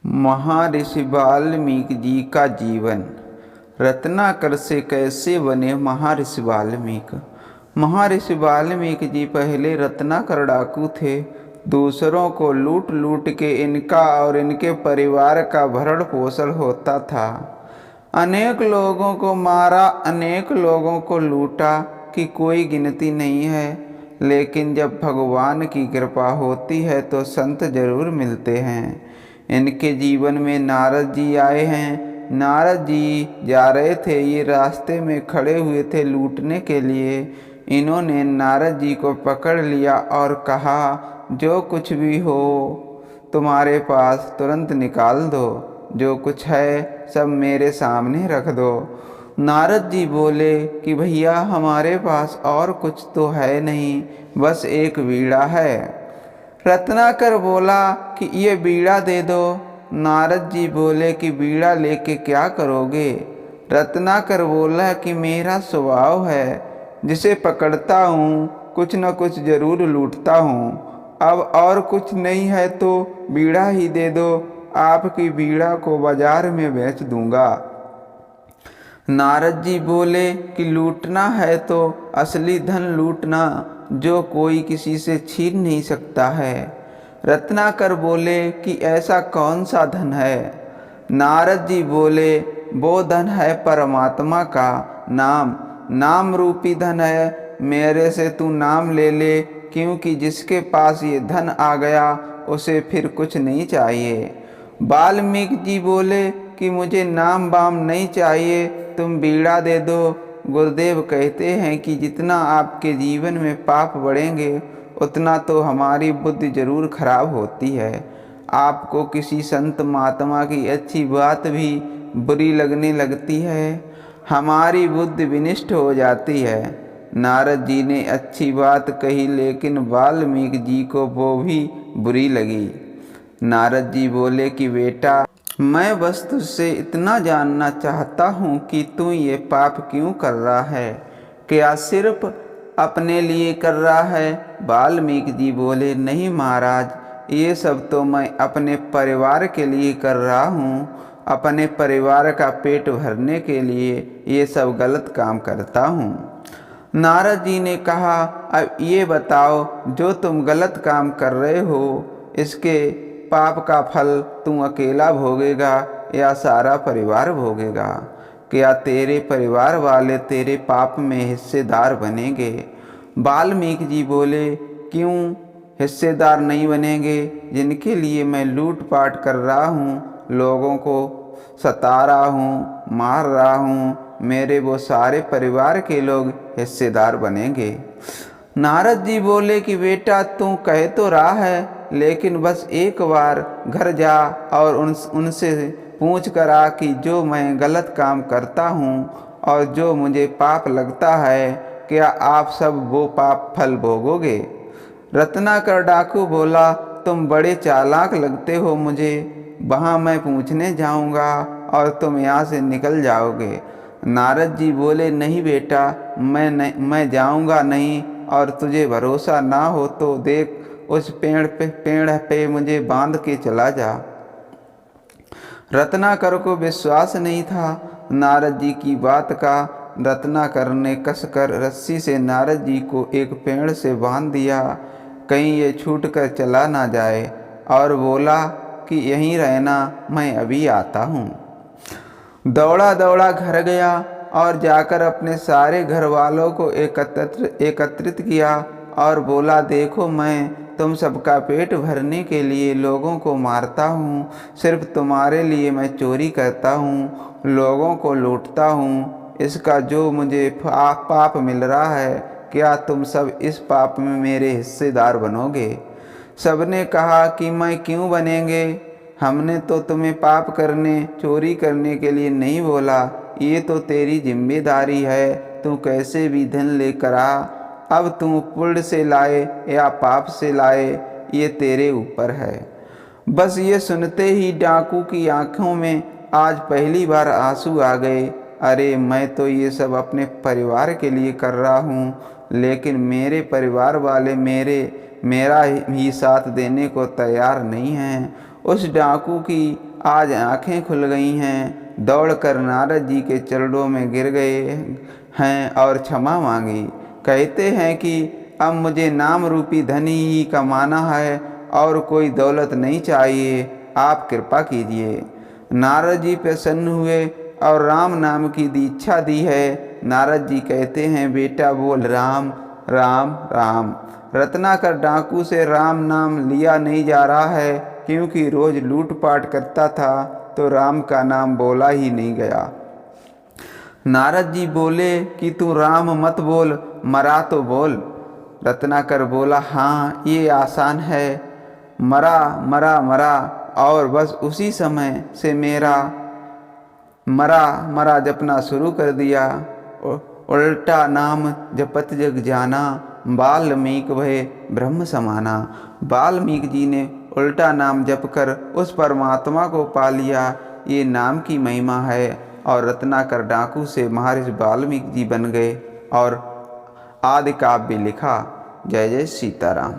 महर्षि वाल्मीकि जी का जीवन। रत्नाकर से कैसे बने महर्षि वाल्मीकि। महर्षि वाल्मीकि जी पहले रत्नाकर डाकू थे। दूसरों को लूट लूट के इनका और इनके परिवार का भरण पोषण होता था। अनेक लोगों को मारा, अनेक लोगों को लूटा कि कोई गिनती नहीं है। लेकिन जब भगवान की कृपा होती है तो संत जरूर मिलते हैं। इनके जीवन में नारद जी आए हैं। नारद जी जा रहे थे, ये रास्ते में खड़े हुए थे लूटने के लिए। इन्होंने नारद जी को पकड़ लिया और कहा, जो कुछ भी हो तुम्हारे पास तुरंत निकाल दो, जो कुछ है सब मेरे सामने रख दो। नारद जी बोले कि भैया हमारे पास और कुछ तो है नहीं, बस एक बीड़ा है। रत्नाकर बोला कि ये बीड़ा दे दो। नारद जी बोले कि बीड़ा लेके क्या करोगे। रत्नाकर बोला कि मेरा स्वभाव है, जिसे पकड़ता हूँ कुछ न कुछ जरूर लूटता हूँ। अब और कुछ नहीं है तो बीड़ा ही दे दो, आपकी बीड़ा को बाजार में बेच दूंगा। नारद जी बोले कि लूटना है तो असली धन लूटना, जो कोई किसी से छीन नहीं सकता है। रत्नाकर बोले कि ऐसा कौन सा धन है। नारद जी बोले, वो धन है परमात्मा का नाम, नाम रूपी धन है। मेरे से तू नाम ले ले, क्योंकि जिसके पास ये धन आ गया उसे फिर कुछ नहीं चाहिए। वाल्मीकि जी बोले कि मुझे नाम बाम नहीं चाहिए, तुम बीड़ा दे दो। गुरुदेव कहते हैं कि जितना आपके जीवन में पाप बढ़ेंगे उतना तो हमारी बुद्धि जरूर खराब होती है। आपको किसी संत महात्मा की अच्छी बात भी बुरी लगने लगती है, हमारी बुद्धि विनिष्ट हो जाती है। नारद जी ने अच्छी बात कही, लेकिन वाल्मीकि जी को वो भी बुरी लगी। नारद जी बोले कि बेटा, मैं बस तुझसे इतना जानना चाहता हूँ कि तू ये पाप क्यों कर रहा है, क्या सिर्फ अपने लिए कर रहा है। वाल्मीकि जी बोले, नहीं महाराज, ये सब तो मैं अपने परिवार के लिए कर रहा हूँ, अपने परिवार का पेट भरने के लिए ये सब गलत काम करता हूँ। नारद जी ने कहा, अब ये बताओ, जो तुम गलत काम कर रहे हो इसके पाप का फल तू अकेला भोगेगा या सारा परिवार भोगेगा। क्या तेरे परिवार वाले तेरे पाप में हिस्सेदार बनेंगे। वाल्मीकि जी बोले, क्यों हिस्सेदार नहीं बनेंगे, जिनके लिए मैं लूटपाट कर रहा हूँ, लोगों को सता रहा हूँ, मार रहा हूँ, मेरे वो सारे परिवार के लोग हिस्सेदार बनेंगे। नारद जी बोले कि बेटा, तू कह तो रहा है, लेकिन बस एक बार घर जा और उनसे पूछ कर आ कि जो मैं गलत काम करता हूँ और जो मुझे पाप लगता है, क्या आप सब वो पाप फल भोगोगे। रत्नाकर डाकू बोला, तुम बड़े चालाक लगते हो मुझे, वहाँ मैं पूछने जाऊँगा और तुम यहाँ से निकल जाओगे। नारद जी बोले, नहीं बेटा, मैं जाऊँगा नहीं, और तुझे भरोसा ना हो तो देख, उस पेड़ पे मुझे बांध के चला जा। रत्नाकर को विश्वास नहीं था नारद जी की बात का। रत्नाकर ने कसकर रस्सी से नारद जी को एक पेड़ से बांध दिया, कहीं ये छूट कर चला ना जाए, और बोला कि यहीं रहना, मैं अभी आता हूँ। दौड़ा दौड़ा घर गया और जाकर अपने सारे घर वालों को एकत्रित किया और बोला, देखो, मैं तुम सबका पेट भरने के लिए लोगों को मारता हूँ, सिर्फ तुम्हारे लिए मैं चोरी करता हूँ, लोगों को लूटता हूँ, इसका जो मुझे पाप मिल रहा है, क्या तुम सब इस पाप में मेरे हिस्सेदार बनोगे। सबने कहा कि मैं क्यों बनेंगे, हमने तो तुम्हें पाप करने, चोरी करने के लिए नहीं बोला, ये तो तेरी जिम्मेदारी है, तू कैसे भी धन लेकर आ, अब तू पुण्य से लाए या पाप से लाए ये तेरे ऊपर है। बस ये सुनते ही डाकू की आंखों में आज पहली बार आंसू आ गए। अरे, मैं तो ये सब अपने परिवार के लिए कर रहा हूँ, लेकिन मेरे परिवार वाले मेरा ही साथ देने को तैयार नहीं हैं। उस डाकू की आज आंखें खुल गई हैं, दौड़कर नारद जी के चरणों में गिर गए हैं और क्षमा मांगी। कहते हैं कि अब मुझे नाम रूपी धन ही कमाना है और कोई दौलत नहीं चाहिए, आप कृपा कीजिए। नारद जी प्रसन्न हुए और राम नाम की दीक्षा दी है। नारद जी कहते हैं, बेटा बोल राम राम राम। रत्नाकर डाकू से राम नाम लिया नहीं जा रहा है, क्योंकि रोज लूटपाट करता था तो राम का नाम बोला ही नहीं गया। नारद जी बोले कि तू राम मत बोल, मरा तो बोल। रत्नाकर बोला, हाँ ये आसान है, मरा मरा मरा। और बस उसी समय से मेरा मरा मरा जपना शुरू कर दिया। उल्टा नाम जपत जग जाना, वाल्मीकि भय ब्रह्म समाना। वाल्मीकि जी ने उल्टा नाम जपकर उस परमात्मा को पा लिया। ये नाम की महिमा है। और रत्नाकर डाकू से महर्षि वाल्मीकि जी बन गए और आदि काव्य लिखा। जय जय सीताराम।